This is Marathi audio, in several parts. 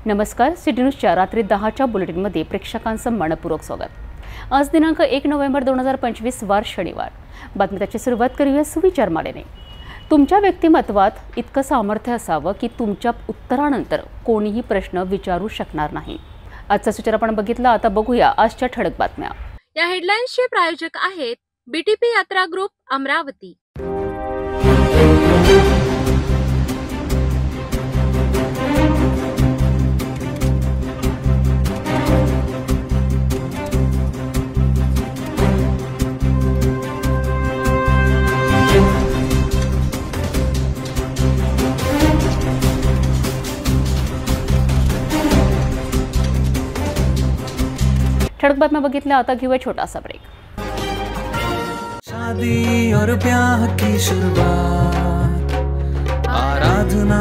नमस्कार, सिटी न्यूजच्या रात्री 10च्या बुलेटिनमध्ये प्रेक्षकांचं मनपूर्वक स्वागत। आज दिनांक 1 नोव्हेंबर 2025 वार शनिवार। बातमीची सुरुवात करूया सुविचार मालेने। तुमच्या व्यक्तिमत्वात इतकं सामर्थ्य असावं की तुमच्या उत्तरानंतर कोणीही प्रश्न विचारू शकणार नाही। आजचा सुविचार आपण बघितला, आता बघूया आजच्या ठळक बातम्या। या हेडलाईन्सचे प्रायोजक आहेत बीटीपी यात्रा ग्रुप अमरावती। ठळक बातम्या बघितल्या, आता घेऊया छोटासा ब्रेक। शादी और ब्याह की शुरुआत आराधना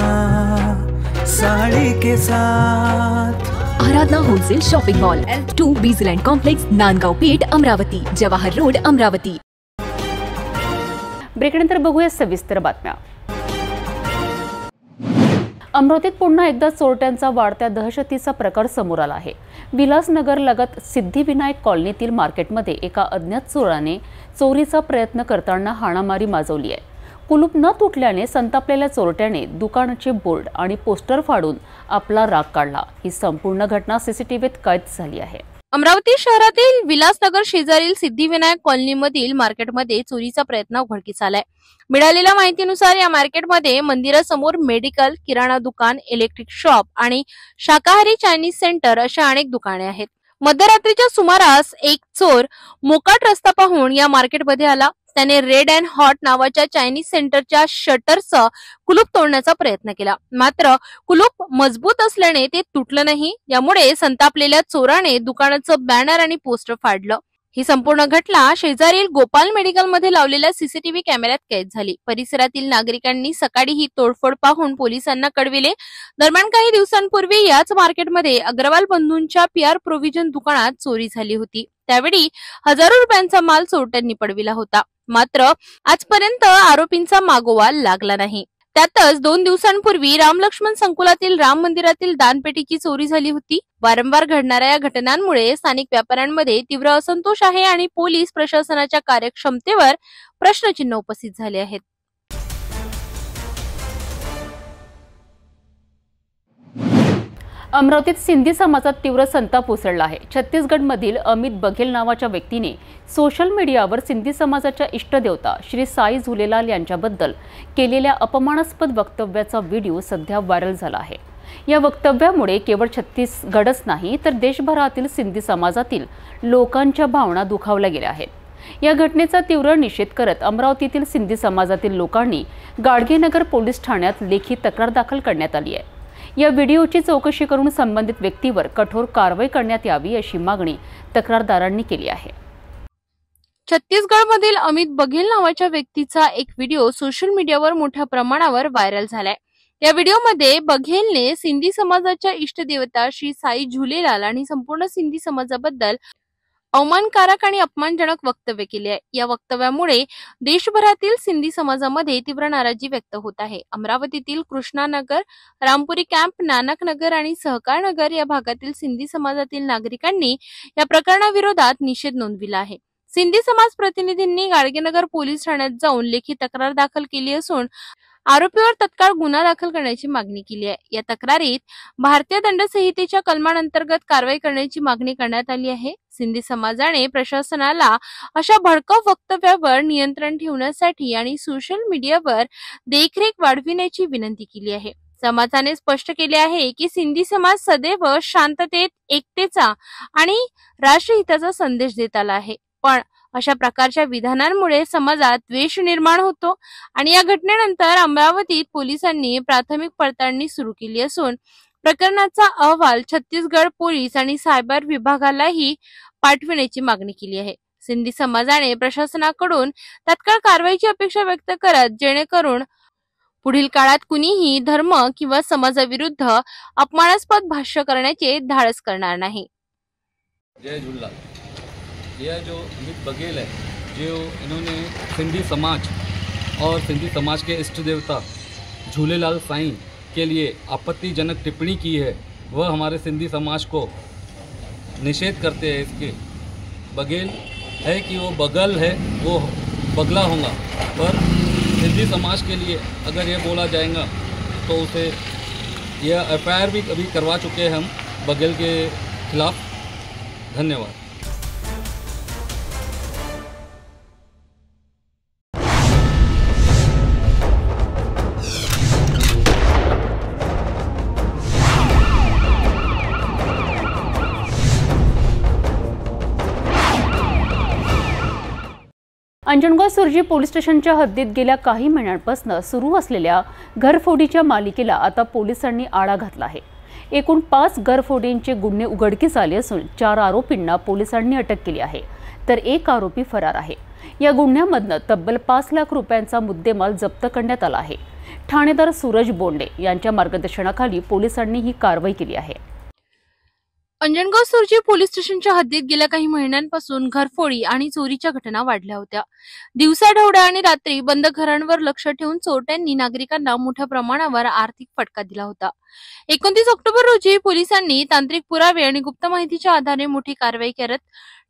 साड़ी के साथ। Aradhana wholesale shopping mall L2 Bijland complex, Nandgaon Peth, Amravati, Jawahar road, Amravati. ब्रेकनंतर बघूया सविस्तर बातम्या। अमरावतीत पुन्हा एकदा चोरट्यांचा वाढत्या दहशतीचा प्रकार समोर आला आहे। विलासनगर लगत सिद्धिविनायक कॉलनीतील मार्केटमध्ये एका अज्ञात चोराने चोरीचा प्रयत्न करताना हाणामारी माजवली आहे। कुलूप न तुटल्याने संतापलेल्या चोरट्याने दुकानाचे बोर्ड आणि पोस्टर फाडून आपला राग काढला। ही संपूर्ण घटना सीसीटीव्हीत कैद झाली आहे। अमरावती शहरातील विलासनगर शेजारील सिद्धिविनायक कॉलनीमधील मार्केटमध्ये चोरीचा प्रयत्न उघडकीस आलाय। मिळालेल्या माहितीनुसार या मार्केटमध्ये मंदिरासमोर मेडिकल, किराणा दुकान, इलेक्ट्रिक शॉप आणि शाकाहारी चायनीज सेंटर अशा अनेक दुकाने आहेत। मध्यरात्रीच्या सुमारास एक चोर मोकाट रस्ता पाहून या मार्केटमध्ये आला। त्याने रेड अँड हॉट नावाच्या चायनीज सेंटरच्या शटरचं कुलूप तोडण्याचा प्रयत्न केला, मात्र कुलूप मजबूत असल्याने ते तुटलं नाही। यामुळे संतापलेल्या चोराने दुकानाचं बॅनर आणि पोस्टर फाडलं। ही संपूर्ण घटना शेजारील गोपाल मेडिकल मध्ये लावलेल्या सीसीटीव्ही कॅमेऱ्यात कैद झाली। परिसरातील नागरिकांनी सकाळी ही तोडफोड पाहून पोलिसांना कळविले। दरम्यान काही दिवसांपूर्वी याच मार्केटमध्ये अग्रवाल बंधूंच्या पीआर प्रोव्हिजन दुकानात चोरी झाली होती। त्यावेळी हजारो रुपयांचा माल चोरट्यांनी पडविला होता, मात्र आजपर्यंत आरोपींचा मागोवा लागला नाही। त्यातच 2 दिवसांपूर्वी रामलक्ष्मण संकुलातील राम मंदिरातील दानपेटीची चोरी झाली होती। वारंवार घडणाऱ्या या घटनांमुळे स्थानिक व्यापाऱ्यांमध्ये तीव्र असंतोष आहे आणि पोलीस प्रशासनाच्या कार्यक्षमतेवर प्रश्नचिन्ह उपस्थित झाले आहेत। अमरावतीत सिंधी समाजात तीव्र संताप उसळला आहे। छत्तीसगडमधील अमित बघेल नावाच्या व्यक्तीने सोशल मीडियावर सिंधी समाजाच्या इष्टदेवता श्री साई झुलेलाल यांच्याबद्दल केलेल्या अपमानास्पद वक्तव्याचा व्हिडिओ सध्या व्हायरल झाला आहे। या वक्तव्यामुळे केवळ छत्तीसगडच नाही तर देशभरातील सिंधी समाजातील लोकांच्या भावना दुखावल्या गेल्या आहेत। या घटनेचा तीव्र निषेध करत अमरावतीतील सिंधी समाजातील लोकांनी गाडगेनगर पोलीस ठाण्यात लेखी तक्रार दाखल करण्यात आली आहे। या व्हिडिओची चौकशी करून संबंधित व्यक्तीवर कठोर कारवाई करण्यात यावी अशी मागणी तक्रारदारांनी केली आहे। छत्तीसगडमधील अमित बघेल नावाच्या व्यक्तीचा एक व्हिडिओ सोशल मीडियावर मोठ्या प्रमाणावर व्हायरल झालाय। या व्हिडिओमध्ये बघेलने सिंधी समाजाच्या इष्टदेवता श्री साई झुलेलाल आणि संपूर्ण सिंधी समाजाबद्दल अवमानकारक आणि अपमानजनक वक्तव्य केले आहे। या वक्तव्यामुळे देशभरातील सिंधी समाजामध्ये तीव्र नाराजी व्यक्त होत आहे। अमरावतीतील कृष्णानगर, रामपुरी कॅम्प, नानक नगर आणि सहकार नगर या भागातील सिंधी समाजातील नागरिकांनी या प्रकरणाविरोधात निषेध नोंदविला आहे। सिंधी समाज प्रतिनिधींनी गाडगेनगर पोलीस ठाण्यात जाऊन लेखी तक्रार दाखल केली असून आरोपीवर तत्काळ गुन्हा दाखल करण्याची मागणी केली आहे। या तक्रारीत भारतीय दंड संहितेच्या कलमांतर्गत कारवाई करण्याची मागणी करण्यात आली आहे। सिंधी समाजाने प्रशासनाला अशा भडकाऊ वक्तव्यावर नियंत्रण ठेवण्यासाठी आणि सोशल मीडियावर देखरेख वाढविण्याची विनंती केली आहे। समाजाने स्पष्ट केले आहे की सिंधी समाज सदैव शांततेत, एकतेचा आणि राष्ट्रहिताचा संदेश देत आला आहे, पण अशा प्रकारच्या विधानांमुळे समाजात द्वेष निर्माण होतो आणि या घटनेनंतर अमरावतीत पोलिसांनी प्राथमिक पडताळणी सुरू केली असून प्रकरणाचा अहवाल छत्तीसगड पोलीस आणि सायबर विभागालाही पाठविण्याची मागणी केली आहे। सिंधी समाजाने प्रशासनाकडून तत्काळ कारवाईची अपेक्षा व्यक्त करत जेणेकरून पुढील काळात कुणीही धर्म किंवा समाजाविरुद्ध अपमानास्पद भाष्य करण्याचे धाडस करणार नाही। जय झूलेलाल। यह जो अमित बघेल है, जो इन्होंने सिंधी समाज और सिंधी समाज के इष्ट देवता झूलेलाल साईं के लिए आपत्तिजनक टिप्पणी की है, वह हमारे सिंधी समाज को निषेध करते हैं। इसके बघेल है कि वो बगल है, वो बगला होगा, पर सिंधी समाज के लिए अगर ये बोला जाएगा तो उसे यह FIR भी अभी करवा चुके हैं हम बघेल के खिलाफ। धन्यवाद। अंजनगाव सुर्जी पोलीस स्टेशनच्या हद्दीत गेल्या काही महिन्यांपासून सुरू असलेल्या घरफोडीच्या मालिकेला आता पोलिसांनी आळा घातला आहे। एकूण 5 घरफोडींचे गुन्हे उघडकीस आले असून 4 आरोपींना पोलिसांनी अटक केली आहे, तर 1 आरोपी फरार आहे। या गुन्ह्यामधून तब्बल 5 लाख रुपयांचा मुद्देमाल जप्त करण्यात आला आहे। ठाणेदार सूरज बोंडे यांच्या मार्गदर्शनाखाली पोलिसांनी ही कारवाई केली आहे। अंजनगाव सुर्जी पोलीस स्टेशनच्या हद्दीत गेल्या काही महिन्यांपासून घरफोडी आणि चोरीच्या घटना वाढल्या होत्या। दिवसाढवळ्या आणि रात्री बंद घरांवर लक्ष ठेवून चोरट्यांनी नागरिकांना मोठ्या प्रमाणावर आर्थिक फटका दिला होता। 29 ऑक्टोबर रोजी पोलिसांनी तांत्रिक पुरावे आणि गुप्त माहितीच्या आधारे मोठी कारवाई करत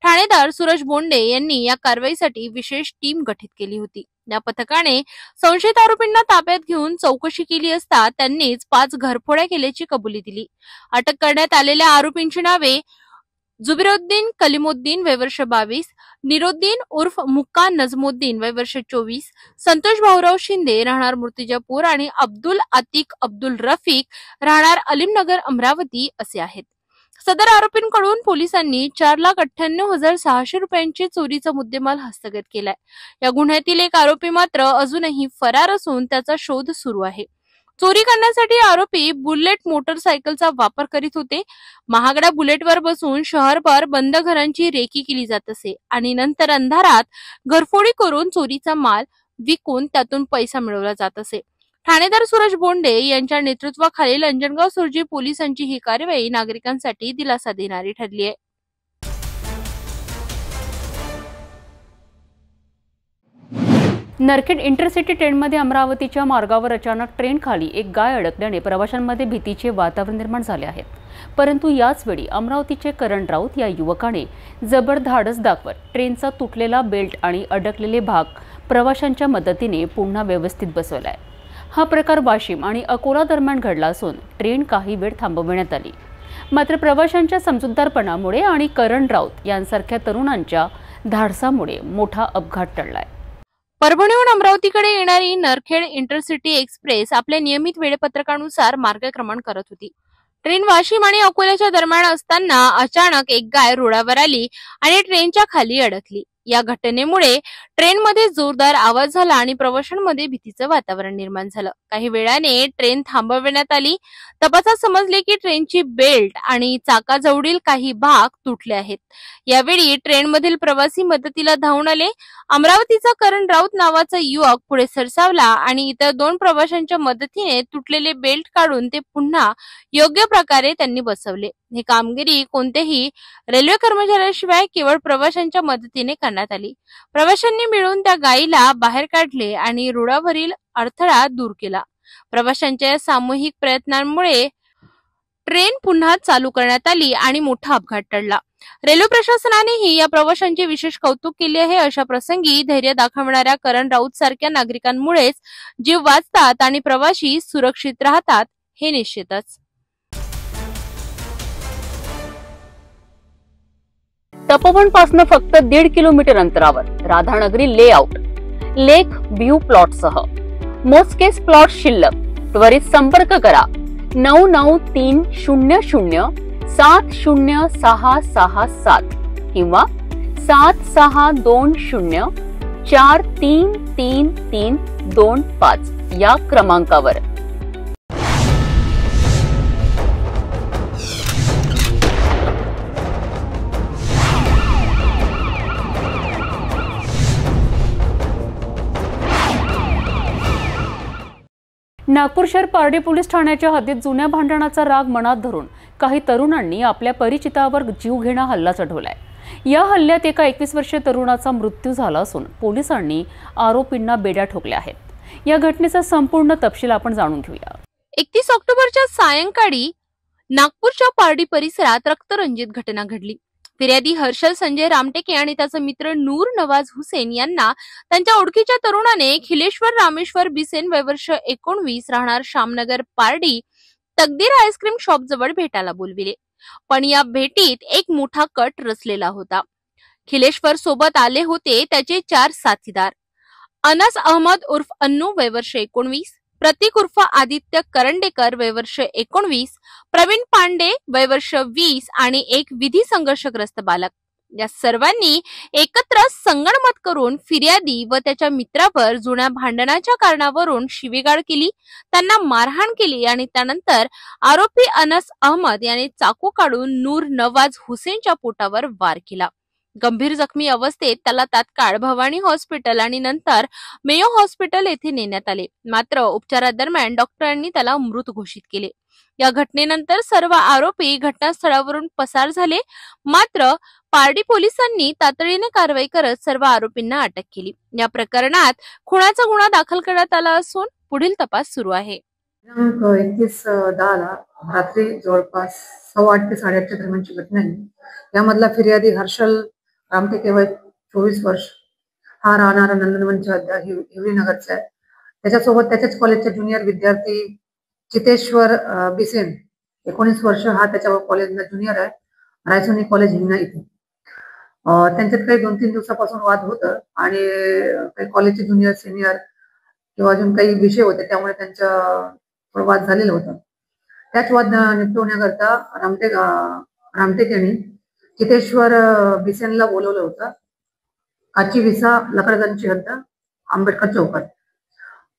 ठाणेदार सूरज बोंडे यांनी या कारवाईसाठी विशेष टीम गठीत केली होती। या पथकाने संशयित आरोपींना ताब्यात घेऊन चौकशी केली असता त्यांनीच 5 घरफोड्या केल्याची कबुली दिली। अटक करण्यात आलेल्या आरोपींची नावे जुबिरुद्दीन कलीमुद्दीन वय वर्ष 22, निरुद्दीन उर्फ मुक्का नजमुद्दीन वय वर्ष 24, संतोष भाऊराव शिंदे राहणार मूर्तिजापूर आणि अब्दुल आतिक अब्दुल रफीक राहणार अलीमनगर अमरावती असे आहेत। सदर आरोपींकडून पोलिसांनी 4,98,600 रुपयांचे चोरीचा मुद्देमाल हस्तगत केलाय। या गुन्ह्यातील 1 आरोपी मात्र अजूनही फरार असून त्याचा शोध सुरू आहे। चोरी करण्यासाठी आरोपी बुलेट मोटरसायकलचा वापर करीत होते। महागड्या बुलेटवर बसून शहरभर बंद घरांची रेकी केली जात असे आणि नंतर अंधारात घरफोडी करून चोरीचा माल विकून त्यातून पैसा मिळवला जात असे। ठाणेदार सूरज बोंडे यांच्या नेतृत्वाखालील अंजनगाव सुर्जी पोलिसांची ही कारवाई नागरिकांसाठी दिलासा देणारी ठरली आहे। नरखेड इंटरसिटी ट्रेनमध्ये अमरावतीच्या मार्गावर अचानक ट्रेन खाली एक गाय अडकल्याने प्रवाशांमध्ये भीतीचे वातावरण निर्माण झाले आहे। परंतु याच वेळी अमरावतीचे करण राऊत या युवकाने जबर धाडस दाखवत ट्रेनचा तुटलेला बेल्ट आणि अडकलेले भाग प्रवाशांच्या मदतीने पुन्हा व्यवस्थित बसवलाय। हा प्रकार वाशिम आणि अकोला दरम्यान घडला असून ट्रेन काही वेळ थांबवण्यात आली। मात्र प्रवाशांच्या समजूतदारपणामुळे आणि करण राऊत यांसारख्या तरुणांच्या धाडसामुळे मोठा अपघात टळलाय। परभणीहून अमरावतीकडे येणारी नरखेड इंटरसिटी एक्सप्रेस आपल्या नियमित वेळापत्रकानुसार मार्गक्रमण करत होती। ट्रेन वाशिम आणि अकोल्याच्या दरम्यान असताना अचानक एक गाय रुळावर आली आणि ट्रेनच्या खाली अडकली। या घटनेमुळे ट्रेनमध्ये जोरदार आवाज झाला आणि प्रवाशांमध्ये भीतीचं वातावरण निर्माण झालं। काही वेळाने ट्रेन थांबवण्यात आली। तपासात समजले की ट्रेनची बेल्ट आणि चाकाजवळील काही भाग तुटले आहेत। यावेळी ट्रेनमधील प्रवासी मदतीला धावून आले। अमरावतीचा करण राऊत नावाचा युवक पुढे सरसावला आणि इतर 2 प्रवाशांच्या मदतीने तुटलेले बेल्ट काढून ते पुन्हा योग्य प्रकारे त्यांनी बसवले। ही कामगिरी कोणत्याही रेल्वे कर्मचाऱ्याशिवाय केवळ प्रवाशांच्या मदतीने करण्यात आली। प्रवाशांनी मिळून त्या गायीला बाहेर काढले आणि रुळावरील अडथळा दूर केला। प्रवाशांच्या सामूहिक प्रयत्नांमुळे ट्रेन पुन्हा चालू करण्यात आली आणि मोठा अपघात टळला। रेल्वे प्रशासनानेही या प्रवाशांचे विशेष कौतुक केले आहे। अशा प्रसंगी धैर्य दाखवणाऱ्या करण राऊत सारख्या नागरिकांमुळेच जीव वाचतात आणि प्रवासी सुरक्षित राहतात हे निश्चितच। तपोवन फक्त 1.5 किलोमीटर अंतरावर राधानगरी लेआउट लेक व्ह्यू प्लॉटसह मोजकेच प्लॉट शिल्लक। त्वरित संपर्क करा 9930706667 किंवा 7620433325 या क्रमांकावर। नागपूर शहर पारडी पोलीस ठाण्याच्या हद्दीत जुन्या भांडणाचा राग मनात धरून काही तरुणांनी आपल्या परिचितावर जीवघेणा हल्ला चढवलाय। या हल्ल्यात एका 21 वर्षीय तरुणाचा मृत्यू झाला असून पोलिसांनी आरोपींना बेड्या ठोकल्या आहेत। या घटनेचा संपूर्ण तपशील आपण जाणून घेऊया। 31 ऑक्टोबरच्या सायंकाळी नागपूरच्या पारडी परिसरात रक्तरंजित घटना घडली। फिर्यादी हर्षल संजय रामटेके आणि त्याचा मित्र नूर नवाज हुसेन यांना त्यांच्या ओळखीच्या तरुणाने खिलेश्वर रामेश्वर बिसेन वय वर्ष 19 राहणार श्यामनगर पारडी तकदीर आईस्क्रीम शॉप जवळ भेटायला बोलविले, पण या भेटीत एक मोठा कट रचलेला होता। खिलेश्वर सोबत आले होते त्याचे 4 साथीदार, अनस अहमद उर्फ अन्नू वय वर्ष 19, प्रतीक उर्फ आदित्य करंडेकर वय वर्ष 19, प्रवीण पांडे वय वर्ष 20 आणि एक विधी संघर्षग्रस्त बालक। या सर्वांनी एकत्र संगनमत करून फिर्यादी व त्याच्या मित्रावर जुन्या भांडणाच्या कारणावरून शिवीगाळ केली, त्यांना मारहाण केली आणि त्यानंतर आरोपी अनस अहमद याने चाकू काढून नूर नवाज हुसेनच्या पोटावर वार केला। गंभीर जखमी अवस्थेत त्याला तात्काळ भवानी हॉस्पिटल आणि नंतर मेयो हॉस्पिटल येथे नेण्यात आले, मात्र उपचारादरम्यान डॉक्टरांनी त्याला मृत घोषित केले। या घटनेनंतर सर्व आरोपी घटनास्थळावरून पसार झाले, मात्र पारडी पोलिसांनी तातडीने कारवाई करत सर्व आरोपींना अटक केली। या प्रकरणात खुनाचा गुन्हा दाखल करण्यात आला असून पुढील तपास सुरू आहे। दिनांक 31/10 रात्री जवळपास 8:15 ते 8:30 दरम्यानची घटना आहे। यामधला फिर्यादी हर्षल रामटेके वय 24 वर्ष हा राहणारा नंदनवनच्या हिवरीनगरचा आहे। त्याच्यासोबत त्याच्याच कॉलेजचा ज्युनियर विद्यार्थी चितेश्वर बिसेन 19 वर्ष हा त्याच्या कॉलेजला ज्युनियर आहे, रायसोनी कॉलेज हिंगणा इथे। त्यांच्यात काही 2-3 दिवसापासून वाद होतं आणि काही कॉलेजचे ज्युनियर सिनियर किंवा अजून काही विषय होते, त्यामुळे त्यांचा वाद झालेला होता। त्याच वाद निपटवण्याकरता रामटेकेंनी चितेश्वर बिसेनला बोलवलं होतं काची विसा लकडगंजची हद्द आंबेडकर चौकात।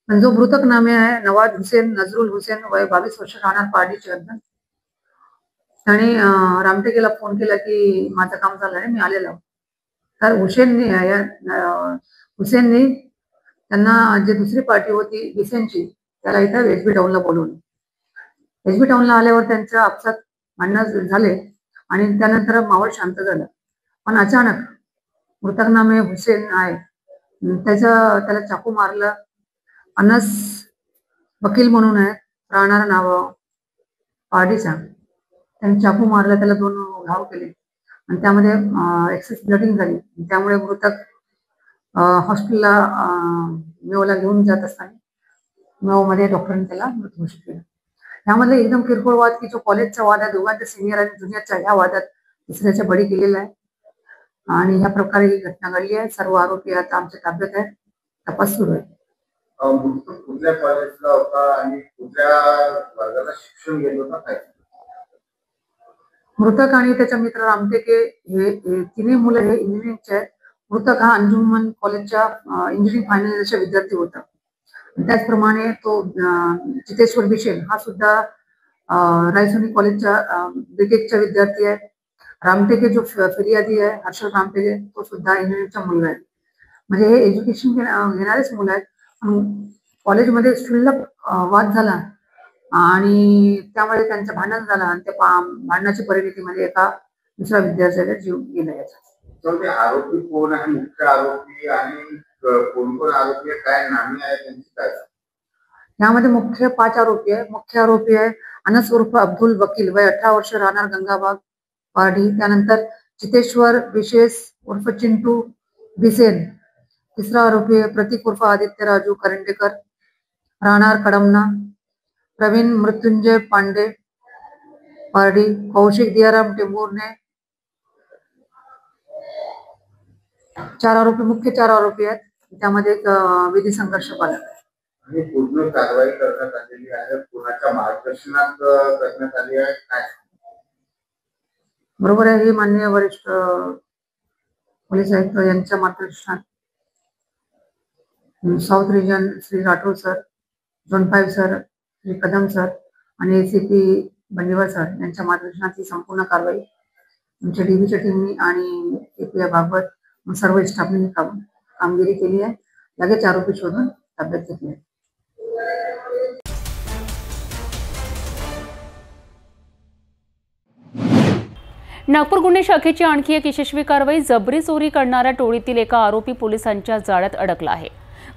पण जो मृतक नामे आहे नवाज हुसेन नजरुल हुसेन वय 22 वर्ष राहणार पारडीची हद्द, त्याने रामटेकेला फोन केला की माझं काम झालं आहे, मी आलेलो। तर हुसेननी त्यांना जी दुसरी पार्टी होती बिसेनची त्याला इथं एसबी टाऊनला बोलवलं। एसबी टाऊनला आल्यावर त्यांचं आपसात भांडण झाले आणि त्यानंतर माहोल शांत झाला। पण अचानक मृतक नामे हुसेन आहे त्याला चाकू मारलं। अनस वकील म्हणून आहे राहणारा नाव पारडीचा, त्यांनी चाकू मारला, त्याला 2 घाव केले आणि त्यामध्ये एक्सेस ब्लडिंग झाली। त्यामुळे मृतक हॉस्पिटलला मेओला घेऊन जात असताना मेओमध्ये डॉक्टरांनी त्याला मृत घोषित केलं। यामध्ये एकदम किरकोळ वाद की जो कॉलेजचा वाद आहे, दोघांच्या सिनियर आणि ज्युनियरच्या ह्या वादात तिसऱ्याच्या बळी गेलेला आहे आणि ह्या प्रकारे ही घटना घडली आहे। सर्व आरोपी आता आमच्या ताब्यात आहेत, तपास सुरू आहे। कुठल्या कॉलेजला होता आणि कुठल्या वर्गाला शिक्षण घेत होता काय? मृतक आणि त्याचा मित्र रामटेके हे तिन्ही मुलं हे इंजिनिअरिंगचे आहेत। मृतक हा अंजुमन कॉलेजच्या इंजिनिअरिंग फायनल इयरचा विद्यार्थी होता। त्याचप्रमाणे तो चितेश्वर बिसेन हा सुद्धा रायसोनी कॉलेजच्या बीटेकचा विद्यार्थी आहे। रामटेके जो फिर्यादी आहे हर्षल रामटेके तो सुद्धा इंजिनिअरिंगचा मुलगा आहे। म्हणजे हे एज्युकेशन घेणारेच मुलं आहेत। कॉलेजमध्ये क्षुल्लक वाद झाला आणि त्यामुळे त्यांचं भांडण झालं आणि त्या भांडणाची परिणतीमध्ये एका दुसऱ्या विद्यार्थ्याचा जीव गेला। याचा आरोपी कोण आहे, मुख्य आरोपी आणि कोण कोण आरोपी आहे, काय नामे आहे त्यांची काय? यामध्ये मुख्य 5 आरोपी आहे। मुख्य आरोपी आहे अनस उर्फ अब्दुल वकील वय 18 वर्ष राहणार गंगाबाग पारडी। त्यानंतर चितेश्वर विशेष उर्फ चिंटू बिसेन। तिसरा आरोपी आहे प्रतीक उर्फ आदित्य राजू करंडेकर राहणार कडमना। प्रवीण मृत्युंजय पांडे पारडी। कौशिक दियाराम टेंबूरने। 4 आरोपी मुख्य 4 आरोपी आहेत, त्यामध्ये एक विधी संघर्ष बालक आहे। आणि पूर्ण कारवाई करण्यात आलेली आहे, कुणाच्या मार्गदर्शनात करण्यात आली आहे काय? बरोबर आहे, हे माननीय वरिष्ठ पोलीस आयुक्त यांच्या मार्गदर्शनात south region Shri Rathod sir, zone 5 sir Shri Kadam sir आणि एसीपी बंडीवाल सर यांच्या मार्गदर्शनात ही संपूर्ण कारवाई आमच्या डीबीच्या टीमनी आणि एपीआय बाबत सर्व स्टाफने कामगिरी केली आहे। लगेच आरोपी शोधून ताब्यात घेतले आहे। नागपूर गुन्हे शाखेची आणखी एक यशस्वी कारवाई। जबरी चोरी करणाऱ्या टोळीतील एका आरोपी पोलिसांच्या जाळ्यात अडकला आहे।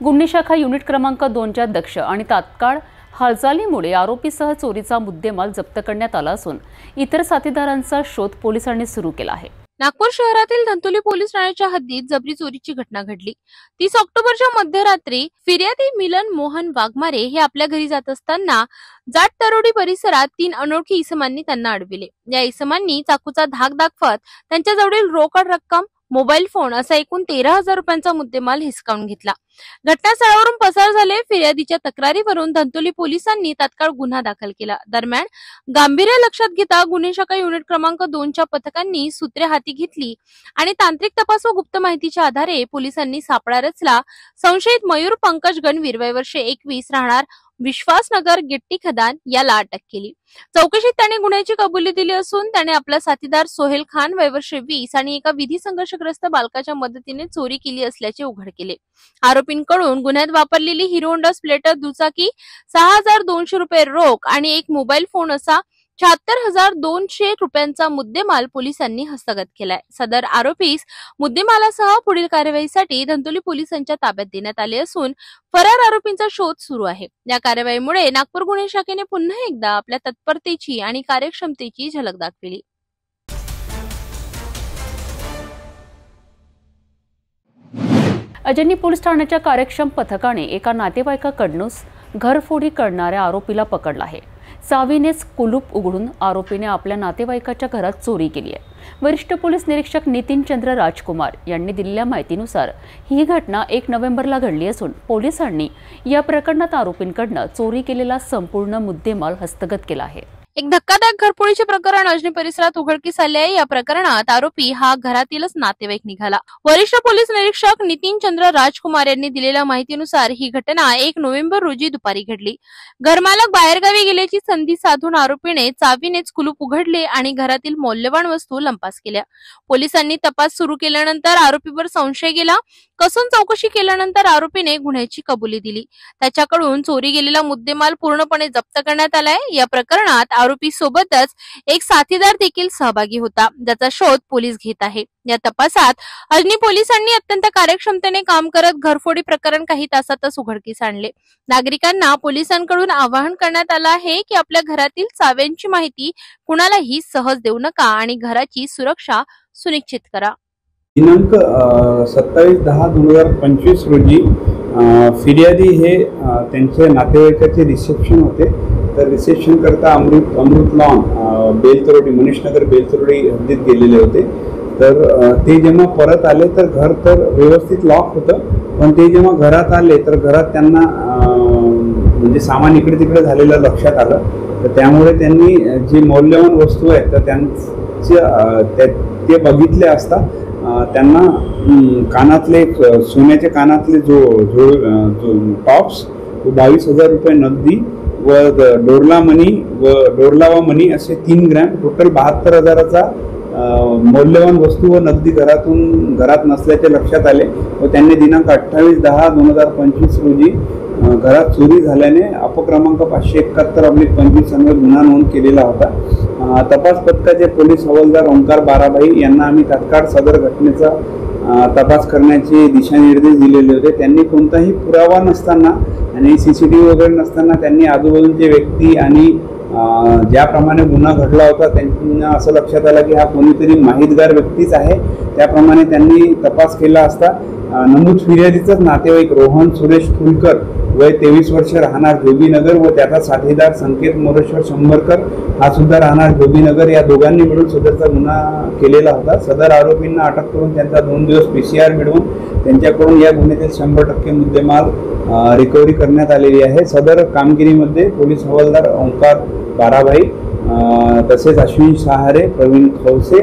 गुन्हे शाखा युनिट क्रमांक 2च्या दक्ष आणि तात्काळ हालचालीमुळे आरोपीसह चोरीचा मुद्देमाल जप्त करण्यात आला असून इतर साथीदारांचा शोध पोलिसांनी सुरू केला आहे। नागपूर शहरातील धंतोली पोलीस ठाण्याच्या हद्दीत जबरी चोरीची घटना घडली। 30 ऑक्टोबरच्या मध्यरात्री फिर्यादी मिलन मोहन वाघमारे हे आपल्या घरी जात असताना जाट तरोडी परिसरात 3 अनोळखी इसमांनी त्यांना अडविले। या इसमांनी चाकूचा धाक दाखवत त्यांच्याजवळील रोकड रक्कम, मोबाईल फोन असा एकूण 13,000 रुपयांचा मुद्देमाल हिसकावून घेतला। घटनास्थळावरून पसार झाले फिर्यादीच्या तक्रारीवरून धंतोली पोलिसांनी तात्काळ गुन्हा दाखल केला। दरम्यान गांभीर्य लक्षात घेता गुन्हे शाखा युनिट क्रमांक 2च्या पथकांनी सूत्रे हाती घेतली आणि तांत्रिक तपास व गुप्त माहितीच्या आधारे पोलिसांनी सापळा रचला। संशयित मयूर पंकज गणवीर वय वर्ष 21 राहणार विश्वासनगर गिट्टी खदान याला अटक केली। चौकशीत त्याने गुन्ह्याची कबुली दिली असून त्याने आपला साथीदार सोहेल खान वय वर्ष 20 आणि एका विधी संघर्षग्रस्त बालकाच्या मदतीने चोरी केली असल्याचे उघड केले। आरोपींकडून गुन्ह्यात वापरलेली हिरो होंडा स्प्लेंडर दुचाकी, 6,200 रुपये रोख आणि एक मोबाईल फोन असा 76,200 रुपयांचा मुद्देमाल पोलिसांनी हस्तगत केलाय। सदर आरोपीस मुद्देमालासह पुढील कार्यवाहीसाठी धंतोली पोलिसांच्या ताब्यात देण्यात आले असून फरार आरोपींचा शोध सुरू आहे। या कार्यवाहीमुळे नागपूर गुन्हे शाखेने पुन्हा एकदा आपल्या तत्परतेची आणि कार्यक्षमतेची झलक दाखविली। अजनी पोलीस ठाण्याच्या कार्यक्षम पथकाने एका नातेवाईकाकडून घरफोडी करणाऱ्या आरोपीला पकडला आहे। चावीनेच कुलूप उघडून आरोपीने आपल्या नातेवाईकाच्या घरात चोरी केली आहे। वरिष्ठ पोलीस निरीक्षक नितीन चंद्र राजकुमार यांनी दिलेल्या माहितीनुसार ही घटना 1 नोव्हेंबरला घडली असून पोलिसांनी या प्रकरणात आरोपींकडून चोरी केलेला संपूर्ण मुद्देमाल हस्तगत केला आहे। एक धक्कादायक घरफोडीचे प्रकरण अजनी परिसरात उघडकीस आले आहे। या प्रकरणात आरोपी हा घरातीलच नातेवाईक निघाला। वरिष्ठ पोलीस निरीक्षक नितीन चंद्र राजकुमार यांनी दिलेल्या माहितीनुसार ही घटना 1 नोव्हेंबर रोजी दुपारी घडली। घरमालक बाहेरगावी गेल्याची संधी साधून आरोपीने चावीनेच कुलूप उघडले आणि घरातील मौल्यवान वस्तू लंपास केल्या। पोलिसांनी तपास सुरू केल्यानंतर आरोपीवर संशय गेला। कसून चौकशी केल्यानंतर आरोपीने गुन्ह्याची कबुली दिली। त्याच्याकडून चोरी गेलेला मुद्देमाल पूर्णपणे जप्त करण्यात आलाय। या प्रकरणात आरोपी सोबतच एक साथीदार देखील सहभागी होता, ज्याचा शोध पोलीस घेत आहे। या तपासात अजनी पोलिसांनी अत्यंत कार्यक्षमतेने काम करत घरफोडी प्रकरण काही तासातच उघडकीस आणले। नागरिकांना पोलिसांकडून आवाहन करण्यात आलं आहे की आपल्या घरातील चाव्यांची माहिती कुणालाही सहज देऊ नका आणि घराची सुरक्षा सुनिश्चित करा। दिनांक 27/10/2025 रोजी फिर्यादी हे त्यांच्या नातेवाईकाचे रिसेप्शन होते। तर रिसेप्शन करता अमृत लॉन बेलतरोडी मनीषनगर बेलतरोडी हद्दीत गेलेले होते। तर ते जेव्हा परत आले तर घर तर व्यवस्थित लॉक होतं, पण ते जेव्हा घरात आले तर घरात त्यांना म्हणजे सामान इकडे तिकडे झालेलं लक्षात आलं। तर त्यामुळे त्यांनी जे मौल्यवान वस्तू आहेत तर त्यांचे ते बघितले असता त्यांना कानातले सोन्याच्या कानातले जो टॉप्स 22,000 रुपये नगदी व डोरलावा मनी असे 3 ग्रॅम टोटल 72,000चा मौल्यवान वस्तू व नगदी घरात नसल्याचे लक्षात आले व त्यांनी दिनांक 28/10/2025 रोजी घरात चोरी झाल्याने अपक्रमांक 571/25 अन्वये गुन्हा नोंद केलेला होता। तपास पथकाचे पोलीस हवालदार ओंकार बाराभाई यांना आम्ही तात्काळ सदर घटनेचा तपास करण्याचे दिशानिर्देश दिलेले होते। त्यांनी कोणताही पुरावा नसताना आणि सीसीटीव्ही वगैरे नसताना त्यांनी आजूबाजूचे व्यक्ती आणि ज्याप्रमाणे गुन्हा घडला होता त्यांना असं लक्षात आलं की हा कोणीतरी माहितगार व्यक्तीच आहे। त्याप्रमाणे त्यांनी तपास केला असता नमूद फिर्यादीचाच नातेवाईक रोहन सुरेश फुलकर वय 23 वर्ष राहणार जोबीनगर व त्याचा साथीदार संकेत मोरेश्वर शंभरकर हा सुद्धा राहणार जोबीनगर या दोघांनी मिळून सदरचा गुन्हा केलेला होता। सदर आरोपींना अटक करून त्यांचा 2 दिवस PCR मिळवून त्यांच्याकडून या गुन्ह्यातील 100% मुद्देमाल रिकव्हरी करण्यात आलेली आहे। सदर कामगिरीमध्ये पोलीस हवालदार ओंकार बाराभाई तसेच अश्विन सहारे, प्रवीण खवसे,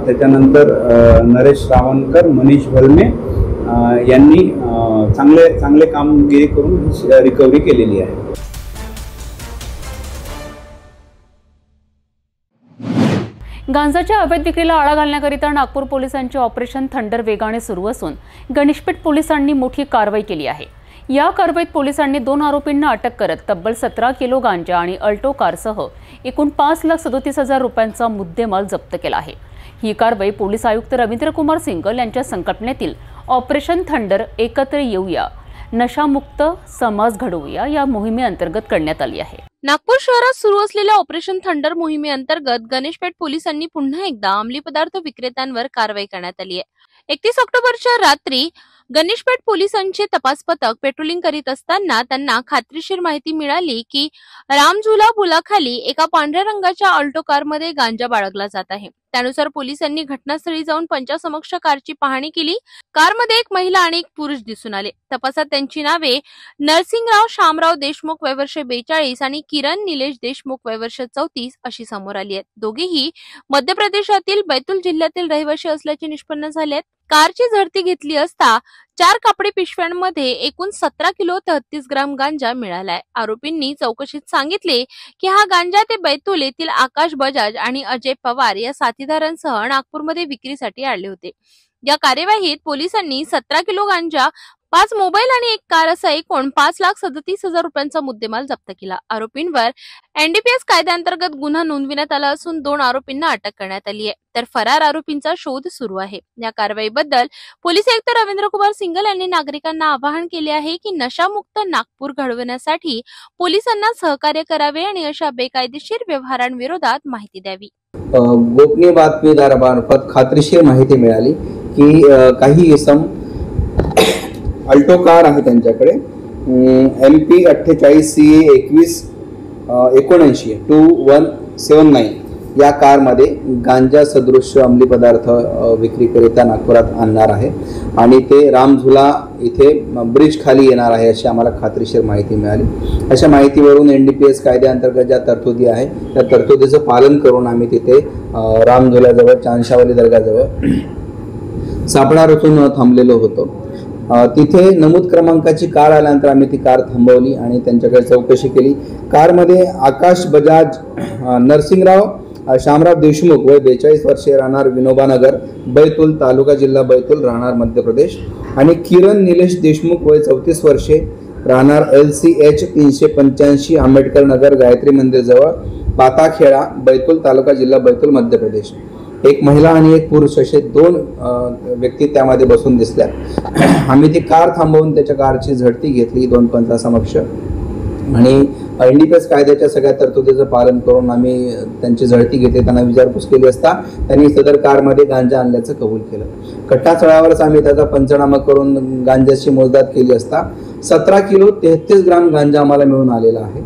त्याच्यानंतर नरेश रावणकर, मनीष भलमे यांनी चांगले कामगिरी करून रिकव्हरी केलेली आहे। गांजाच्या अवैध विक्रीला आळा घालण्याकरिता नागपूर पोलिसांचे ऑपरेशन थंडर वेगाने सुरू असून गणेशपेठ पोलिसांनी मोठी कारवाई केली आहे। या कारवाईत पोलिसांनी 2 आरोपींना अटक करत तब्बल 17 किलो गांजा आणि अल्टो कारसह एकूण 5,37,000 रुपयांचा मुद्देमाल जप्त केला आहे। ही कारवाई पोलीस आयुक्त रवींद्र कुमार सिंगल यांच्या संकल्पनेतील ऑपरेशन थंडर एकत्र येऊया नशामुक्त समाज घडवूया या मोहिमेअंतर्गत करण्यात आली आहे. नागपूर शहरात सुरू असलेल्या ऑपरेशन थंडर मोहिमेअंतर्गत गणेशपेठ पोलिसांनी पुन्हा एकदा अंमली पदार्थ विक्रेत्यांवर कारवाई करण्यात आली आहे. 31 ऑक्टोबरच्या रात्री गणेशपेठ पोलिसांचे तपास पथक पेट्रोलिंग करीत असताना त्यांना खात्रीशीर माहिती मिळाली की रामझुला पुलाखाली एका पांढऱ्या रंगाच्या अल्टो कारमध्ये गांजा बाळगला जात आहे. त्यानुसार पोलिसांनी घटनास्थळी जाऊन पंचासमक्ष कारची पाहणी केली. कारमध्ये एक महिला आणि एक पुरुष दिसून आले. तपासात त्यांची नावे नरसिंगराव शामराव देशमुख वय वर्ष 42 आणि किरण निलेश देशमुख वय वर्ष 34 अशी समोर आली आहेत. दोघेही मध्य प्रदेशातील बैतूल जिल्ह्यातील रहिवासी असल्याचे निष्पन्न झाले आहेत. कारची झडती घेतली असता 4 कापडी पिशव्यांमध्ये एकूण 17 किलो 33 ग्राम गांजा मिळालाय. आरोपींनी चौकशीत सांगितले की हा गांजा ते बैतूल येथील आकाश बजाज आणि अजय पवार या साथीदारांसह नागपूरमध्ये विक्रीसाठी आणले होते. या कार्यवाहीत पोलिसांनी 17 किलो गांजा, 5 मोबाईल आणि 1 कार असा एकूण 5,37,000 रुपयांचा मुद्देमाल जप्त केला. आरोपींवर एनडीपीएस कायद्याअंतर्गत गुन्हा नोंदविण्यात आला असून 2 आरोपींना अटक करण्यात आली आहे, तर फरार आरोपींचा शोध सुरू आहे. या कारवाईबद्दल पोलीस आयुक्त रवींद्र कुमार सिंगल यांनी नागरिकांना आवाहन केले आहे की नशामुक्त नागपूर घडवण्यासाठी पोलिसांना सहकार्य करावे आणि अशा बेकायदेशीर व्यवहारांविरोधात माहिती द्यावी. गोपनीय बातमीदारामार्फत खात्रीशीर माहिती मिळाली की काही इसम अल्टो कार आहे त्यांच्याकडे MP 48 CA 2179 2179 या कारमध्ये गांजा सदृश्य अंमली पदार्थ विक्रीकरिता नागपुरात आणणार आहे आणि ते रामझुला इथे ब्रिज खाली येणार आहे अशी आम्हाला खात्रीशीर माहिती मिळाली. अशा माहितीवरून NDPS कायद्याअंतर्गत ज्या तरतुदी आहे त्या तरतुदीचं पालन करून आम्ही तिथे रामझुलाजवळ चांदशावली दर्गाजवळ सापळा रचून थांबलेलो होतो. तिथे नमूद क्रमांकाची कार आल्यानंतर आम्ही ती कार थांबवली आणि त्यांच्याकडे चौकशी केली. कारमध्ये आकाश बजाज नरसिंगराव शामराव देशमुख वय 42 वर्षे राहणार विनोबानगर बैतूल तालुका जिल्हा बैतूल राहणार मध्य प्रदेश आणि किरण निलेश देशमुख वय 34 वर्षे राहणार LCH 385 आंबेडकर नगर गायत्री मंदिर जवळ पाताखेडा बैतूल तालुका जिल्हा बैतूल मध्य प्रदेश. एक महिला आणि एक पुरुष असे 2 व्यक्ती त्यामध्ये बसून दिसल्या. आम्ही ती कार थांबवून त्याच्या कारची झडती घेतली 2 पंचासमक्ष आणि NDPS कायद्याच्या सगळ्या तरतुदीचं पालन करून आम्ही त्यांची झडती घेतली. त्यांना विचारपूस केली असता त्यांनी सदर कारमध्ये गांजा आणल्याचं कबूल केलं. घटनास्थळावरच आम्ही त्याचा पंचनामा करून गांजाची मोजदाद केली असता 17 किलो 33 ग्राम गांजा आम्हाला मिळून आलेला आहे.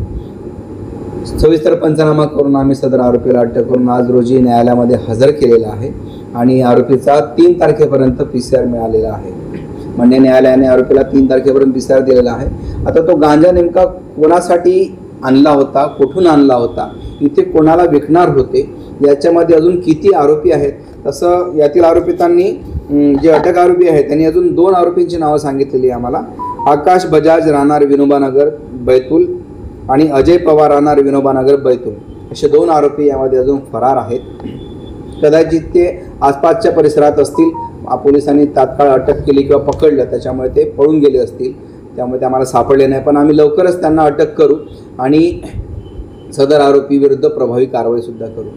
सविस्तर पंचनामा करून आम्ही सदर आरोपीला अटक करून आज रोजी न्यायालयामध्ये हजर केलेला आहे आणि आरोपीचा 3 तारखेपर्यंत PCR मिळालेला आहे. म्हणजे न्यायालयाने आरोपीला 3 तारखेपर्यंत PCR दिलेला आहे. आता तो गांजा नेमका कोणासाठी आणला होता, कुठून आणला होता, इथे कोणाला विकणार होते, याच्यामध्ये अजून किती आरोपी आहेत, तसं यातील आरोपितांनी जे अटक आरोपी आहेत त्यांनी अजून 2 आरोपींची नावं सांगितलेली आम्हाला. आकाश बजाज राहणार विनोबानगर बैतूल आणि अजय पवार राहणार विनोबानगर बैतूल असे 2 आरोपी यामध्ये अजून फरार आहेत. कदाचित ते आसपासच्या परिसरात असतील. पोलिसांनी तात्काळ अटक केली किंवा पकडलं त्याच्यामुळे ते पळून गेले असतील, त्यामुळे ते आम्हाला सापडले नाही. पण आम्ही लवकरच त्यांना अटक करू आणि सदर आरोपी विरुद्ध प्रभावी कारवाई सुद्धा करू.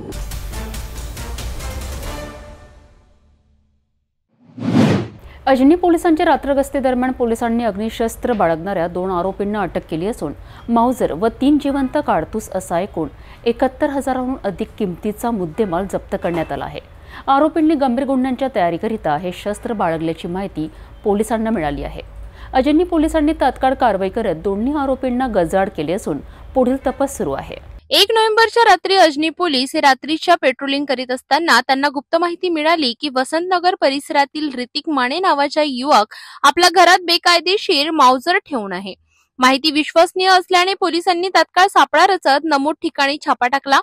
अजनी पोलिसांच्या रात्र गस्तीदरम्यान पोलिसांनी अग्निशस्त्र बाळगणाऱ्या 2 आरोपींना अटक केली असून माउजर व 3 जिवंत काडतूस असा एकूण 71,000हून अधिक किमतीचा मुद्देमाल जप्त करण्यात आला आहे. आरोपींनी गंभीर गुन्ह्यांच्या तयारीकरिता हे शस्त्र बाळगल्याची माहिती पोलिसांना मिळाली आहे. अजनी पोलिसांनी तात्काळ कारवाई करत दोन्ही आरोपींना गजाआड केले असून पुढील तपास सुरू आहे. 1 नोव्हेंबरच्या रात्री अजनी पोलीस हे रात्रीच्या पेट्रोलिंग करीत असताना त्यांना गुप्त माहिती मिळाली की वसंतनगर परिसरातील ऋतिक माने नावाचा युवक आपल्या घरात बेकायदेशीर माउजर ठेवून आहे. माहिती विश्वसनीय असल्याने पोलिसांनी तात्काळ सापळा रचत नमूद ठिकाणी छापा टाकला.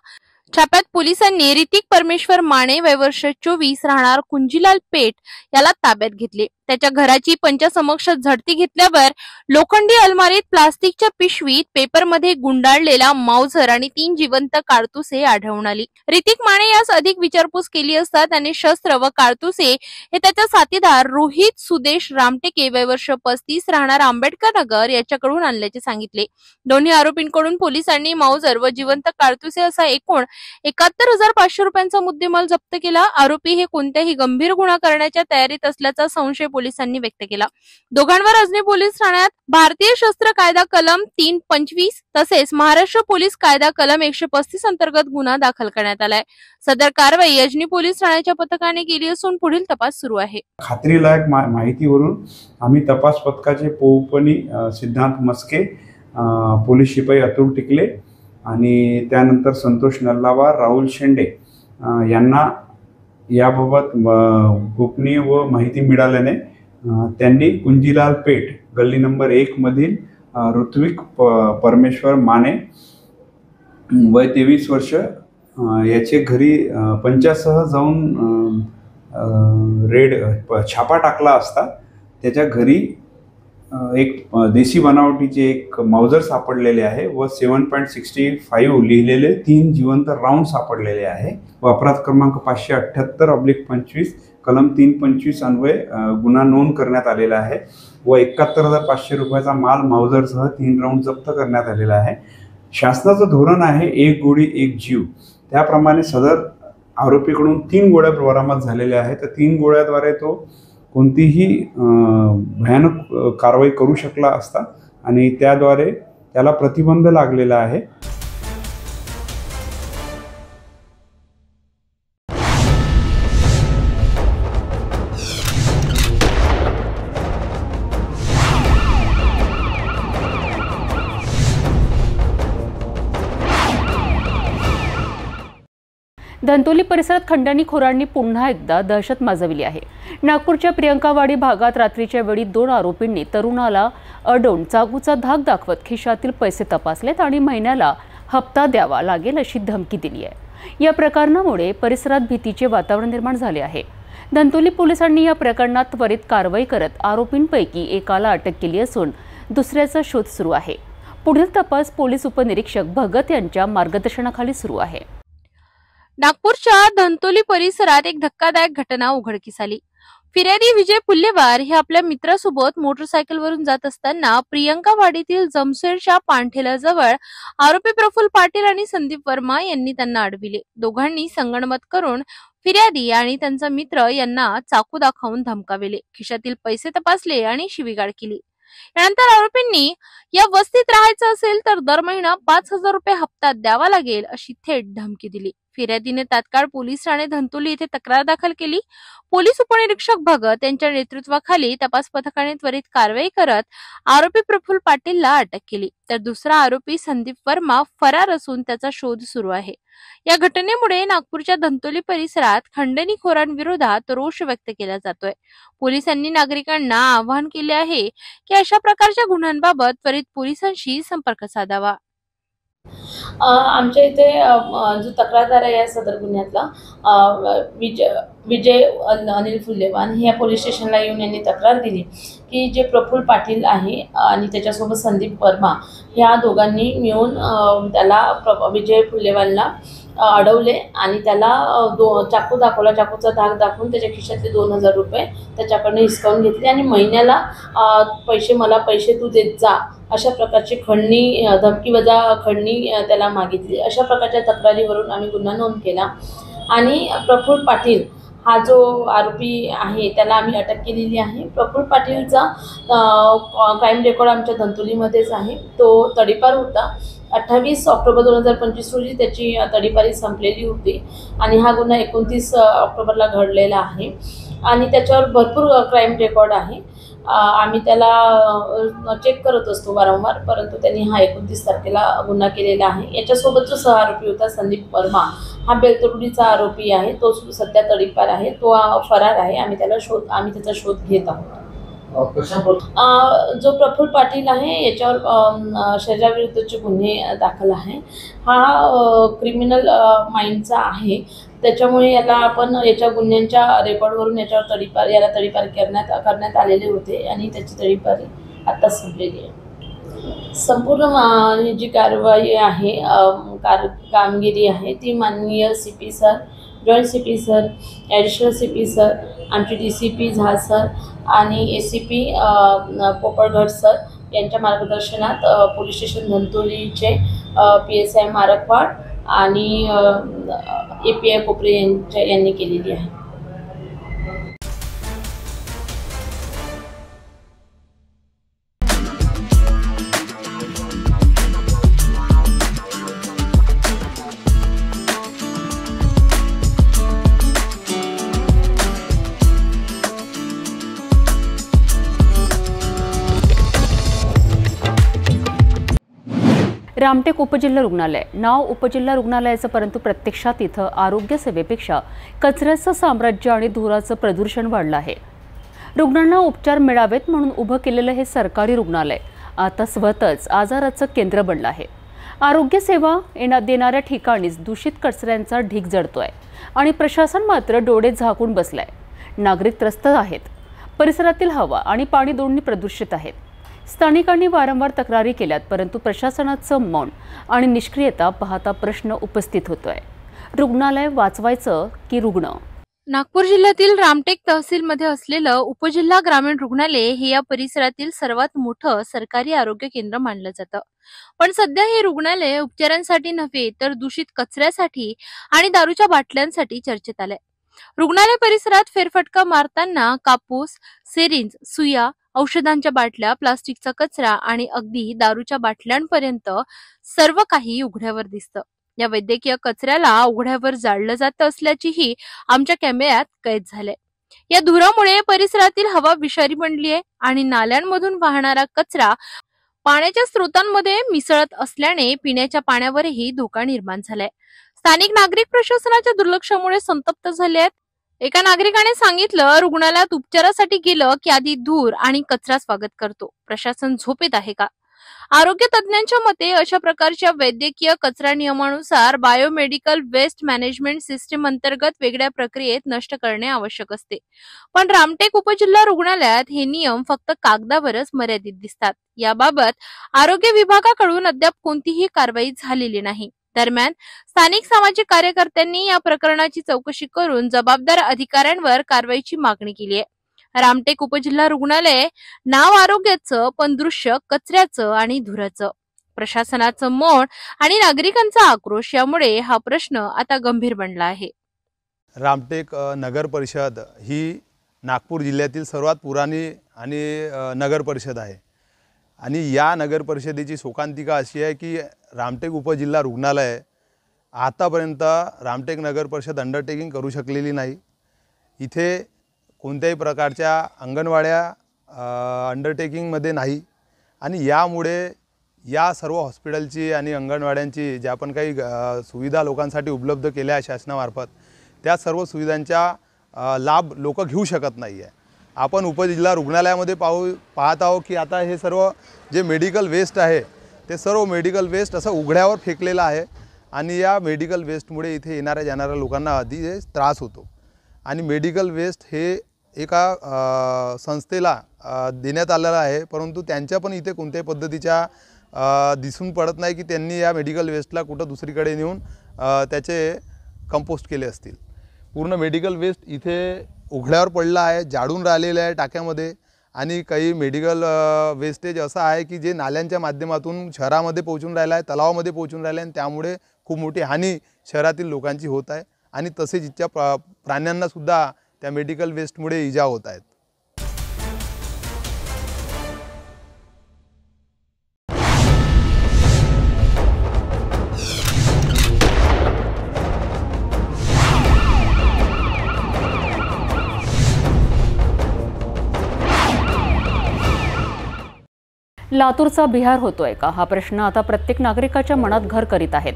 छाप्यात पोलिसांनी ऋतिक परमेश्वर माने वय वर्ष 24 राहणार कुंजीलाल पेठ याला ताब्यात घेतले. त्याच्या घराची पंचासमक्ष झडती घेतल्यावर लोखंडी अलमारीत प्लास्टिकच्या पिशवीत पेपरमध्ये गुंडाळलेला माउजर आणि 3 जिवंत काडतुसे आढळून आली. ऋतिक माने यास अधिक विचारपूस केली असता त्याने शस्त्र व काडतुसे हे त्याचा साथीदार रोहित सुदेश रामटेके वय वर्ष 35 राहणार आंबेडकर नगर याच्याकडून आणल्याचे सांगितले. दोन्ही आरोपींकडून पोलिसांनी माउजर व जिवंत काडतुसे असा एकूण 71,500 रुपयांचा मुद्देमाल जप्त केला. आरोपी हे कोणत्याही गंभीर गुन्हा करण्याच्या तयारीत असल्याचा संशय पोलिसांनी व्यक्त केला। दोघांवर अजनी पोलीस ठाण्यात भारतीय शस्त्र कायदा कलम 325 तसेच महाराष्ट्र पोलीस कायदा कलम 135 अंतर्गत गुन्हा दाखल करण्यात आलाय। सदर कारवाई अजनी पोलीस ठाण्याच्या पथकाने केली असून पुढील तपास सुरू आहे। खात्रीलायक माहितीवरून आम्ही तपास पथकाचे पोपनी सिद्धांत मस्के, पोलीस शिपाई अतुल टिकले आणि त्यानंतर संतोष नल्लावार, राहुल शेंडे यांना याबाबत गोपनीय व माहिती मिळाल्याने त्यांनी कुंजीलाल पेठ गल्ली नंबर 1 मधील ऋत्विक परमेश्वर माने वय 23 वर्ष याचे घरी पंचासह जाऊन छापा टाकला असता त्याच्या घरी एक देशी बनावटीचे एक माउजर सापडलेले आहे व 7.65 लिहिलेले 3 जिवंत राऊंड सापडलेले आहे व अपराध क्रमांक 578/25 कलम 325 अन्वये गुन्हा नोंद करण्यात आलेला आहे व 71,500 रुपयाचा माल माउजरसह 3 राऊंड जप्त करण्यात आलेला आहे। शासनाचं धोरण आहे 1 गोळी 1 जीव, त्याप्रमाणे सदर आरोपीकडून 3 गोळ्या बरामद झालेल्या आहेत। तर 3 गोळ्याद्वारे तो कोणतीही भयानक कारवाई करू शकला असता आणि त्याद्वारे त्याला प्रतिबंध लागलेला आहे। धंतोली परिसरात खंडणीखोरांनी पुन्हा एकदा दहशत माजवली आहे। नागपूरच्या प्रियंकावाडी भागात रात्रीच्या वेळी 2 आरोपींनी तरुणाला अडवून चाकूचा धाक दाखवत खिशातील पैसे तपासलेत आणि महिन्याला हप्ता द्यावा लागेल अशी धमकी दिली आहे। या प्रकरणामुळे परिसरात भीतीचे वातावरण निर्माण झाले आहे। धंतोली पोलिसांनी या प्रकरणात त्वरित कारवाई करत आरोपींपैकी एकाला अटक केली असून दुसऱ्याचा शोध सुरू आहे। पुढील तपास पोलीस उपनिरीक्षक भगत यांच्या मार्गदर्शनाखाली सुरू आहे। नागपूरच्या धंतोली परिसरात एक धक्कादायक घटना उघडकीस आली। फिर्यादी विजय पुल्लेवार हे आपल्या मित्रासोबत मोटरसायकलवरून जात असताना प्रियंकावाडीतील जमशेदच्या पानठेल्याजवळ आरोपी प्रफुल्ल पाटील आणि संदीप वर्मा यांनी त्यांना अडविले। दोघांनी संगनमत करून फिर्यादी आणि त्यांचा मित्र यांना चाकू दाखवून धमकाविले, खिशातील पैसे तपासले आणि शिवीगाळ केली। यानंतर आरोपींनी या वस्तीत राहायचं असेल तर दर महिना 5,000 रुपये हप्ता द्यावा लागेल अशी थेट धमकी दिली। फिर्यादीने तात्काळ पोलीस ठाणे धंतोली येथे तक्रार दाखल केली। पोलीस उपनिरीक्षक भगत यांच्या नेतृत्वाखाली तपास पथकाने त्वरित कारवाई करत आरोपी प्रफुल्ल पाटीलला अटक केली, तर दुसरा आरोपी संदीप वर्मा फरार असून त्याचा शोध सुरू आहे। या घटनेमुळे नागपूरच्या धंतोली परिसरात खंडणीखोरांविरोधात रोष व्यक्त केला जातोय। पोलिसांनी नागरिकांना आवाहन केले आहे की अशा प्रकारच्या गुन्ह्यांबाबत त्वरित पोलिसांशी संपर्क साधावा। आमच्या इथे जो तक्रारदार आहे या सदर गुन्ह्यातला विजय अनिल फुल्लेवान ह्या पोलीस स्टेशनला येऊन यांनी तक्रार दिली की जे प्रफुल्ल पाटील आहे आणि त्याच्यासोबत संदीप वर्मा ह्या दोघांनी मिळून त्याला विजय फुल्लेवानला अडवले आणि त्याला चाकू दाखवला, चाकूचा धाक दाखवून त्याच्या खिशातले 2,000 रुपये त्याच्याकडनं हिसकावून घेतले आणि महिन्याला मला पैसे तू देत जा अशा प्रकारची धमकीवजा खंडणी त्याला मागितली। अशा प्रकारच्या तक्रारीवरून आम्ही गुन्हा नोंद केला आणि प्रफुल्ल पाटील हा जो आरोपी आहे त्याला आम्ही अटक केलेली आहे। प्रफुल्ल पाटीलचा क्राईम रेकॉर्ड आमच्या धंतोलीमध्येच आहे। तो तडीपार होता। 28 ऑक्टोबर 2025 रोजी त्याची तडीपारी संपलेली होती आणि हा गुन्हा 29 ऑक्टोबरला घडलेला आहे आणि त्याच्यावर भरपूर क्राईम रेकॉर्ड आहे। आम्ही त्याला चेक करत असतो वारंवार, परंतु त्यांनी हा 29 तारखेला गुन्हा केलेला आहे। याच्यासोबत जो सहआरोपी होता संदीप वर्मा हा बेलतोडीचा आरोपी आहे, तो सध्या तडीपार आहे, तो फरार आहे। आम्ही त्याचा शोध घेत आहोत। जो प्रफुल्ल पाटील आहे याच्यावर शरीराविरुद्धचे गुन्हे दाखल आहे। हा क्रिमिनल माइंडचा आहे, त्याच्यामुळे याला आपण याच्या गुन्ह्यांच्या रेकॉर्डवरून याला तडीपार करण्यात आलेले होते आणि त्याची तडीपारी आत्ताच संपलेली आहे। संपूर्ण जी कारवाई आहे कामगिरी आहे ती माननीय CP sir, joint CP sir, additional CP sir, आमचे DCP झा सर आणि ACP पोपळगड सर यांच्या मार्गदर्शनात पोलीस स्टेशन धंतोलीचे PSI मारकवाड आणि API कोपरे यांनी केलेली आहे। रामटेक उपजिल्हा रुग्णालय नाव उपजिल्हा रुग्णालयाचं, परंतु प्रत्यक्षात इथं आरोग्य सेवेपेक्षा कचऱ्याचं साम्राज्य आणि धुराचं प्रदूषण वाढलं आहे। रुग्णांना उपचार मिळावेत म्हणून उभं केलेलं हे सरकारी रुग्णालय आता स्वतःच आजाराचं केंद्र बनलं आहे। आरोग्य सेवा देणाऱ्या ठिकाणीच दूषित कचऱ्यांचा ढीग जडतोय आणि प्रशासन मात्र डोळे झाकून बसलाय। नागरिक त्रस्त आहेत। परिसरातील हवा आणि पाणी दोन्ही प्रदूषित आहेत। स्थानिकांनी वारंवार तक्रारी केल्यात, परंतु प्रशासनाचं मौन आणि निष्क्रियता पाहता प्रश्न उपस्थित होतोय, रुग्णालय वाचवायचं की रुग्ण? नागपूर जिल्ह्यातील रामटेक तहसीलमध्ये असलेलं उपजिल्हा ग्रामीण रुग्णालय हे या परिसरातील सर्वात मोठं सरकारी आरोग्य केंद्र मानलं जातं। पण सध्या हे रुग्णालय उपचारांसाठी नव्हे तर दूषित कचऱ्यासाठी आणि दारूच्या बाटल्यांसाठी चर्चेत आलंय। रुग्णालय परिसरात फेरफटका मारताना कापूस, सिरिंज, सुया, औषधांच्या बाटल्या, प्लास्टिकचा कचरा आणि अगदी दारूच्या बाटल्यांपर्यंत सर्व काही उघड्यावर दिसतं। या वैद्यकीय कचऱ्याला उघड्यावर जाळलं जात असल्याचीही आमच्या कॅमेऱ्यात कैद झाले। या धुरामुळे परिसरातील हवा विषारी बनली आहे आणि नाल्यांमधून वाहणारा कचरा पाण्याच्या स्रोतांमध्ये मिसळत असल्याने पिण्याच्या पाण्यावरही धोका निर्माण झालाय। स्थानिक नागरिक प्रशासनाच्या दुर्लक्षामुळे संतप्त झाले आहेत। एका नागरिकाने सांगितलं, रुग्णालयात उपचारासाठी गेलं की आधी धूर आणि कचरा स्वागत करतो। प्रशासन झोपेत आहे का? आरोग्य तज्ञांच्या मते अशा प्रकारच्या वैद्यकीय कचरा नियमानुसार बायोमेडिकल वेस्ट मॅनेजमेंट सिस्टीम अंतर्गत वेगळ्या प्रक्रियेत नष्ट करणे आवश्यक असते। पण रामटेक उपजिल्हा रुग्णालयात हे नियम फक्त कागदावरच मर्यादित दिसतात। याबाबत आरोग्य विभागाकडून अद्याप कोणतीही कारवाई झालेली नाही। दरम्यान स्थानिक सामाजिक कार्यकर्त्यांनी या प्रकरणाची चौकशी करून जबाबदार अधिकाऱ्यांवर कारवाईची मागणी केली आहे। रामटेक उपजिल्हा रुग्णालय नाव आरोग्याचं, पण दृश्य कचऱ्याचं आणि धुराचं। प्रशासनाचं मौन आणि नागरिकांचा आक्रोश यामुळे हा प्रश्न आता गंभीर बनला आहे। रामटेक नगर परिषद ही नागपूर जिल्ह्यातील सर्वात पुराणी आणि नगर परिषद आहे आणि या नगर परिषदेची शोकांतिका अशी आहे की रामटेक उपजिल्हा रुग्णालय आतापर्यंत रामटेक नगर परिषद अंडरटेकिंग करू शकलेली नाही। इथे कोणत्याही प्रकारच्या अंगणवाड्या अंडरटेकिंगमध्ये नाही आणि यामुळे या सर्व हॉस्पिटलची आणि अंगणवाड्यांची ज्या पण काही सुविधा लोकांसाठी उपलब्ध केल्या आहे शासनामार्फत, त्या सर्व सुविधांचा लाभ लोक घेऊ शकत नाही आहे। आपण उपजिल्हा रुग्णालयामध्ये पाहत आहोत की आता हे सर्व जे मेडिकल वेस्ट आहे ते सर्व मेडिकल वेस्ट असं उघड्यावर फेकलेलं आहे आणि या मेडिकल वेस्टमुळे इथे येणाऱ्या जाणाऱ्या लोकांना अधिक त्रास होतो आणि मेडिकल वेस्ट हे एका संस्थेला देण्यात आलेलं आहे, परंतु त्यांच्या पण इथे कोणत्याही पद्धतीच्या दिसून पडत नाही की त्यांनी या मेडिकल वेस्टला कुठं दुसरीकडे नेऊन त्याचे कंपोस्ट केले असतील। पूर्ण मेडिकल वेस्ट इथे उघड्यावर पडलं आहे, जाडून राहिलेलं आहे टाक्यामध्ये आणि काही मेडिकल वेस्टेज असं आहे की जे नाल्यांच्या माध्यमातून शहरामध्ये पोहोचून राहिलं आहे, तलावामध्ये पोहोचून राहिलं आहे आणि त्यामुळे खूप मोठी हानी शहरातील लोकांची होत आहे आणि तसेच इथच्या प्राण्यांना सुद्धा त्या मेडिकल वेस्टमुळे इजा होत आहेत। लातूरचा बिहार होतोय का हा प्रश्न आता प्रत्येक नागरिकाच्या मनात घर करीत आहेत।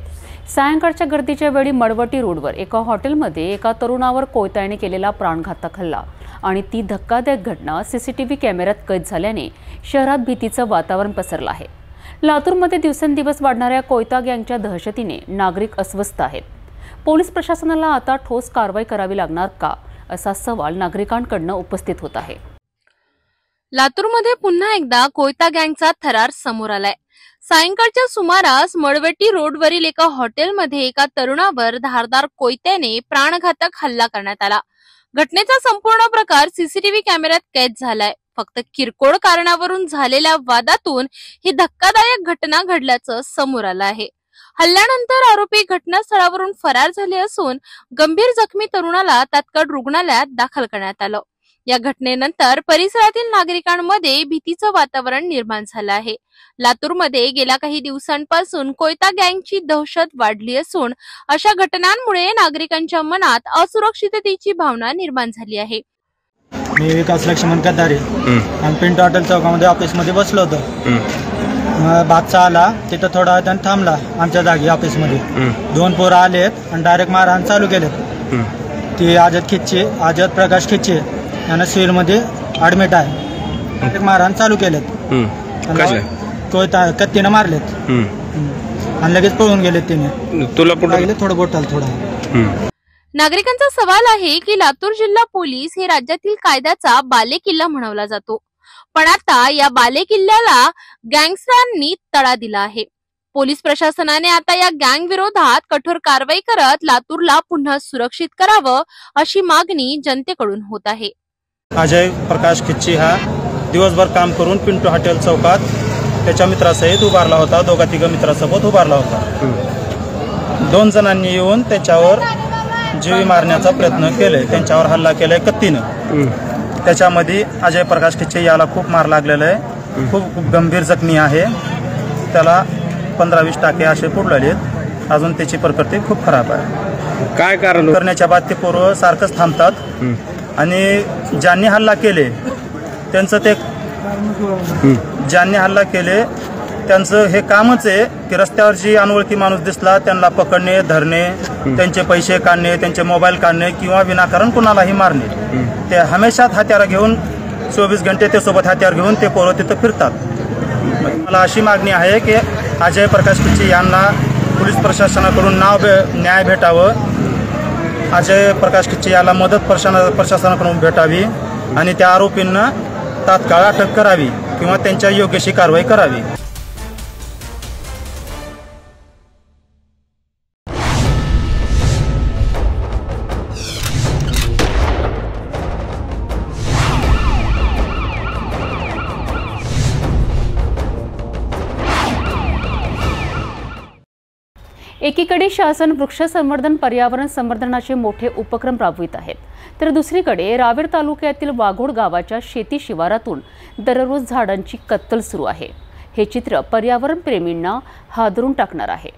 सायंकाळच्या गर्दीच्या वेळी मळवटी रोडवर एका हॉटेलमध्ये एका तरुणावर कोयत्याने केलेला प्राणघातक हल्ला आणि ती धक्कादायक घटना सीसीटीव्ही कॅमेऱ्यात कैद झाल्याने शहरात भीतीचं वातावरण पसरलं आहे। लातूरमध्ये दिवसेंदिवस वाढणाऱ्या कोयता गँगच्या दहशतीने नागरिक अस्वस्थ आहेत। पोलीस प्रशासनाला आता ठोस कारवाई करावी लागणार का असा सवाल नागरिकांकडून उपस्थित होत आहे। लातूरमध्ये पुन्हा एकदा कोयता गँगचा थरार समोर आलाय। सायंकाळच्या सुमारास मळवटी रोडवरील एका हॉटेलमध्ये एका तरुणावर धारदार कोयत्याने प्राणघातक हल्ला करण्यात आला। घटनेचा संपूर्ण प्रकार सीसीटीव्ही कॅमेऱ्यात कैद झालाय। फक्त किरकोळ कारणावरून झालेल्या वादातून ही धक्कादायक घटना घडल्याचं समोर आलं आहे। हल्ल्यानंतर आरोपी घटनास्थळावरून फरार झाले असून गंभीर जखमी तरुणाला तात्काळ रुग्णालयात दाखल करण्यात आलं। या घटनेनंतर परिसरातील नागरिकांमध्ये भीतीचं वातावरण निर्माण झालं आहे। लातूरमध्ये गेल्या काही दिवसांपासून कोयता गँगची दहशत वाढली असून अशा घटनांमुळे नागरिकांच्या मनात असुरक्षिततेची भावना निर्माण झाली आहे। मी विकास लक्ष्मण कदारे, आम्ही पिंटो हॉटेल चौकामध्ये ऑफिसमध्ये बसलो होतो बादचा आला, तिथं थोडा वेळ थांबला आमच्या जागी ऑफिसमध्ये. 2 पोरं आलेत आणि डायरेक्ट मारहाण चालू केलेत. ती आझाद प्रकाश खिच्चे यांना सिव्हिलमध्ये ॲडमिट आहे. डायरेक्ट मारहाण चालू केलेत, कत्तीनं मारलेत आणि लगेच पळून गेलेत. तिने तुला थोडं बोटाल थोडं. नागरिकांचा सवाल आहे की लातूर जिल्हा पोलीस हे राज्यातील कायद्याचा बालेकिल्ला म्हणवला जातो, पण आता या बालेकिल्ल्याला गँगस्टरांनी तडा दिला आहे. पोलीस प्रशासनाने आता या गँग विरोधात कठोर कारवाई करत लातूरला पुन्हा सुरक्षित करावं अशी मागणी जनतेकडून होत आहे. अजय प्रकाश खिच्ची हा दिवसभर काम करून पिंटू हॉटेल चौकात त्याच्या मित्रासहित उभारला होता. 2-3 मित्रासोबत उभारला होता. 2 जणांनी येऊन त्याच्यावर जीवी मारण्याचा प्रयत्न केले. त्यांच्यावर हल्ला केलाय कत्तीनं. त्याच्यामध्ये अजय प्रकाश खिच्चे याला खूप मार लागलेला आहे. खूप गंभीर जखमी आहे. त्याला 15-20 टाके असे पडलेले आहेत. अजून त्याची प्रकृती खूप खराब आहे. काय कारण करण्याच्या बाद ते पोरं सारखंच थांबतात आणि ज्यांनी हल्ला केले त्यांचं हे कामच आहे की रस्त्यावर जी अनोळखी माणूस दिसला त्यांना पकडणे, धरणे, त्यांचे पैसे काढणे, त्यांचे मोबाईल काढणे किंवा विनाकारण कुणालाही मारणे. ते हमेशा हत्यार घेऊन 24 घंटे ते सोबत हत्यार घेऊन ते पोरं तिथं फिरतात. मला अशी मागणी आहे की अजय प्रकाश खिच्चे यांना पोलीस प्रशासनाकडून न्याय भेटावं. अजय प्रकाश खिच्चे याला मदत प्रशासनाकडून भेटावी आणि त्या आरोपींना तात्काळ अटक करावी किंवा त्यांच्या योग्यशी कारवाई करावी. एकीकडे शासन वृक्ष संवर्धन, पर्यावरण संवर्धनाचे मोठे उपक्रम राबवित आहेत, तर दुसरीकडे रावेर तालुक्यातील वाघोड गावाच्या शेती शिवारातून दररोज झाडांची कत्तल सुरू आहे. हे चित्र पर्यावरण प्रेमींना हादरून टाकणार आहे.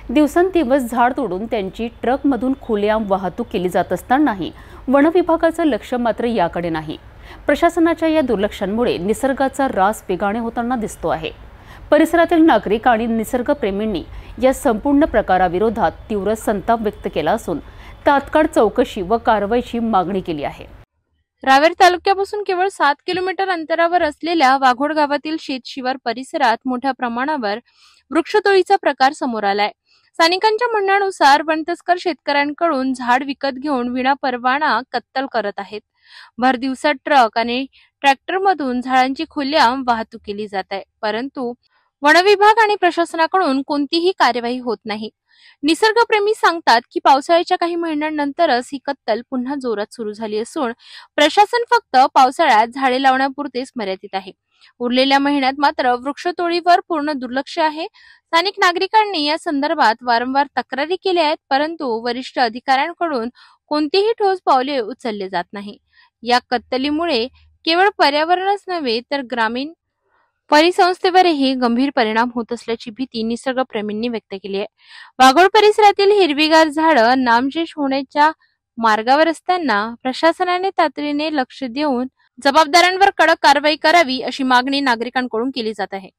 दिवसेंदिवस झाड तोडून त्यांची ट्रकमधून खुलेआम वाहतूक केली जात असतानाही वन विभागाचं लक्ष मात्र याकडे नाही. प्रशासनाच्या या दुर्लक्षामुळे निसर्गाचा ऱ्हास वेगाने होताना दिसतो आहे. परिसरातील नागरिक आणि निसर्गप्रेमींनी या संपूर्ण प्रकाराविरोधात तीव्र संताप व्यक्त केला असून तात्काळ चौकशी व कारवाईची मागणी केली आहे. रावेर तालुक्यापासून केवळ 7 किलोमीटर अंतरावर असलेल्या वाघोड गावातील शेतशिवार परिसरात मोठ्या प्रमाणावर वृक्षतोडीचा प्रकार समोर आलाय. स्थानिकांच्या म्हणण्यानुसार वनतस्कर शेतकऱ्यांकडून झाड विकत घेऊन विनापरवाना कत्तल करत आहेत. भर दिवसात ट्रक आणि ट्रॅक्टरमधून झाडांची खुलेआम वाहतूक केली जात आहे, परंतु वन विभाग आणि प्रशासनाकडून कोणतीही कार्यवाही होत नाही. निसर्गप्रेमी सांगतात की पावसाळ्याच्या काही महिन्यांनंतरच ही कत्तल पुन्हा जोरात सुरू झाली असून प्रशासन फक्त पावसाळ्यात झाडे लावण्यापुरतेच मर्यादित आहे. उरलेल्या महिन्यात मात्र वृक्षतोडीवर पूर्ण दुर्लक्ष आहे. स्थानिक नागरिकांनी या संदर्भात वारंवार तक्रारी केल्या आहेत, परंतु वरिष्ठ अधिकाऱ्यांकडून कोणतीही ठोस पावले उचलले जात नाही. या कत्तलीमुळे केवळ पर्यावरणच नव्हे तर ग्रामीण परिसंस्थेवरही गंभीर परिणाम होत असल्याची भीती निसर्गप्रेमींनी व्यक्त केली आहे. वाघोड परिसरातील हिरवीगार झाडं नामशेष होण्याच्या मार्गावर असताना प्रशासनाने तातडीने लक्ष देऊन जबाबदारांवर कडक कारवाई करावी अशी मागणी नागरिकांकडून केली जात आहे.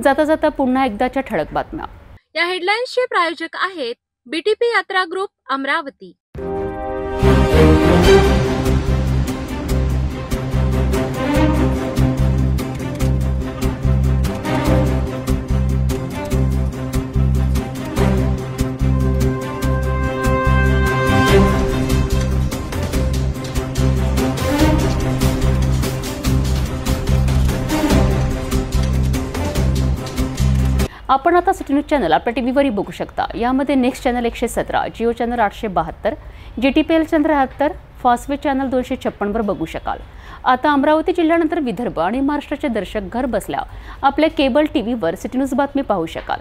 जाता जाता पुन्हा एकदाच्या ठळक बातम्या. या हेडलाईन्सचे प्रायोजक आहेत बीटीपी यात्रा ग्रुप अमरावती. आपण आता सिटी न्यूज चॅनल आपल्या टीव्हीवरही बघू शकता. यामध्ये next channel 117, Jio channel 872, GTPL channel 73, Fastway channel 256 वर बघू शकाल. आता अमरावती जिल्ह्यानंतर विदर्भ आणि महाराष्ट्राचे दर्शक घर बसल्या आपल्या केबल टीव्हीवर सिटी न्यूज बातमी पाहू शकाल.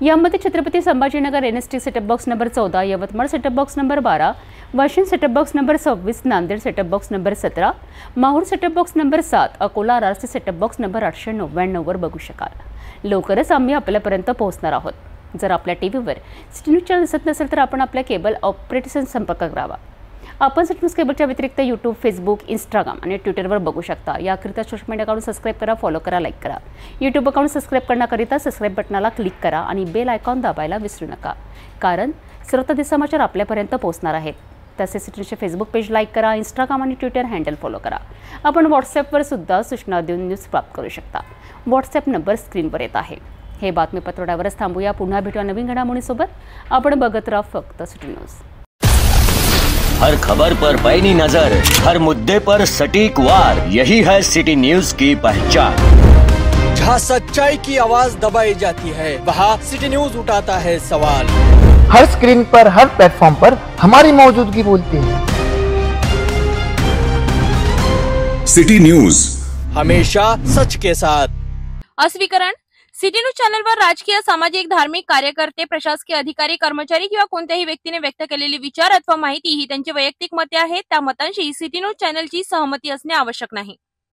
यामध्ये Chhatrapati Sambhajinagar NST setup box number 14, Yavatmal setup box number 12, Washim setup box number 26, Nanded setup box number 17, Mahur setup box number 7, Akola RRC setup box number 899 वर बघू शकाल. लवकरच आम्ही आपल्यापर्यंत पोहोचणार आहोत. जर आपल्या टीव्हीवर सिटी न्यूज चॅनल दिसत नसेल तर आपण आपल्या केबल ऑपरेटरशी संपर्क करावा. आपण सिटी न्यूज केबलच्या व्यतिरिक्त यूट्यूब, फेसबुक, इंस्टाग्राम आणि ट्विटरवर बघू शकता। याकरिता सोशल मीडिया अकाउंट सबस्क्राईब करा, फॉलो करा, लाईक करा। यूट्यूब अकाउंट सबस्क्राईब करण्याकरिता सबस्क्राईब बटनाला क्लिक करा आणि बेल आयकॉन दाबायला विसरू नका, कारण सर्वोत्तम समाचार आपल्यापर्यंत पोहोचणार आहेत। तसेच सिटी न्यूजचे फेसबुक पेज लाईक करा, इंस्टाग्राम आणि ट्विटर हँडल फॉलो करा। आपण व्हॉट्सॲपवर सुद्धा सूचना देऊन न्यूज प्राप्त करू शकता। व्हॉट्सॲप नंबर स्क्रीनवर येत आहे। हे बातमीपत्रावरच थांबूया, पुन्हा भेटूया नवीन घडामोडींसोबत। आपण बघत राहा फक्त सिटी न्यूज। हर खबर पर पैनी नजर, हर मुद्दे पर सटीक वार, यही है सिटी न्यूज की पहचान। जहाँ सच्चाई की आवाज दबाई जाती है, वहाँ सिटी न्यूज उठाता है सवाल। हर स्क्रीन पर, हर प्लेटफॉर्म पर हमारी मौजूदगी बोलती है। सिटी न्यूज, हमेशा सच के साथ। अस्वीकरण। सिटी न्यूज चॅनलवर राजकीय, सामाजिक, धार्मिक कार्यकर्ते, प्रशासकीय अधिकारी, कर्मचारी किंवा कोणत्याही व्यक्तीने व्यक्त केलेले विचार अथवा माहिती ही त्यांची वैयक्तिक मते आहेत। त्या मतांशी सिटी न्यूज चॅनलची सहमती असणे आवश्यक नाही।